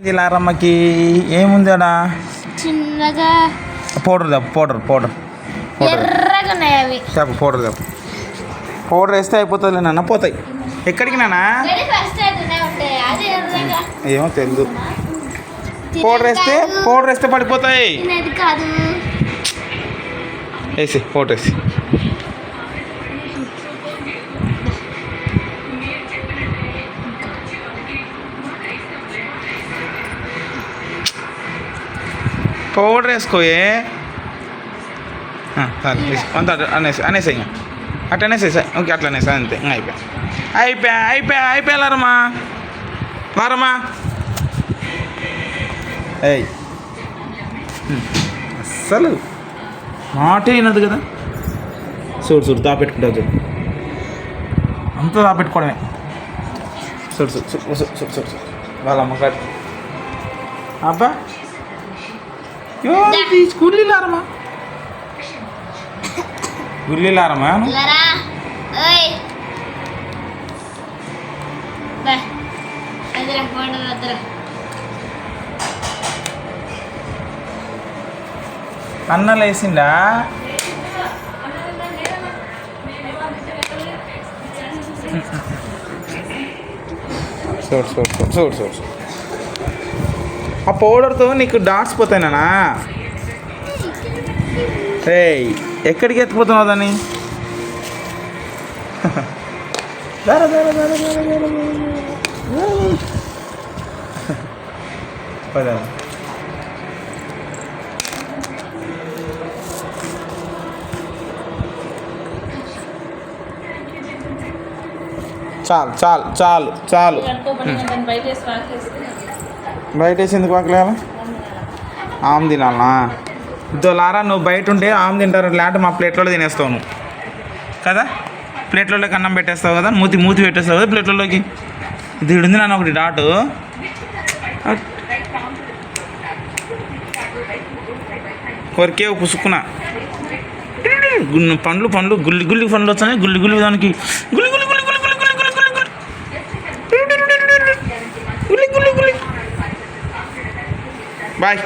లారమ్మకి ఏముందడా చిన్నగా పౌడర్ దెబ్బ పౌడర్ ఎర్రగా ఉన్నాయి అవి. చెప్పు పౌడర్ దెబ్బ. పౌడర్ వేస్తే అయిపోతుంది నాన్న, పోతాయి. ఎక్కడికి నాన్న? ఏమో తెలుసు. పౌడర్ వేస్తే పడిపోతాయి. కాదు వేసి పౌడర్ వేసి పౌడర్ వేసుకోయే అంత అనేసి ఇంకా అట్లా అనేసేసా. ఓకే అట్లా అనేసా అంతే. ఇంకా అయిపోయా లారమ్మా ఏయ్ అస్సలు మాటే అయినది కదా. చూడు దాపెట్టుకుంటావు చూడు, అంతా దాపెట్టుకోవడమే. చూడు వాళ్ళ అమ్మగారు అబ్బా గుళ్ళిలారమ్మా అన్నలు వేసిండా? చూడు ఆ పౌడర్తో నీకు డాట్స్ పోతాయి నానా. ఏయ్ ఎక్కడికి ఎత్తిపోతున్నావు దాన్ని? చాలు బయట వేసి ఎందుకు వాకలేలా? ఆమె తినాలనా? ఇద్దో లారా, నువ్వు బయట ఉంటే ఆమె తింటారు, లేదంటే మా ప్లేట్లలో తినేస్తావు నువ్వు కదా. ప్లేట్లలోకి అన్నం పెట్టేస్తావు కదా, మూతి పెట్టేస్తావు కదా ప్లేట్లలోకి. ఇది ఉంది నాన్న ఒకటి డాటు. కొరికే పుసుకున్న పండ్లు గుల్లి పండ్లు వచ్చాయి. గుల్లి దానికి గుల్లి బాయ్.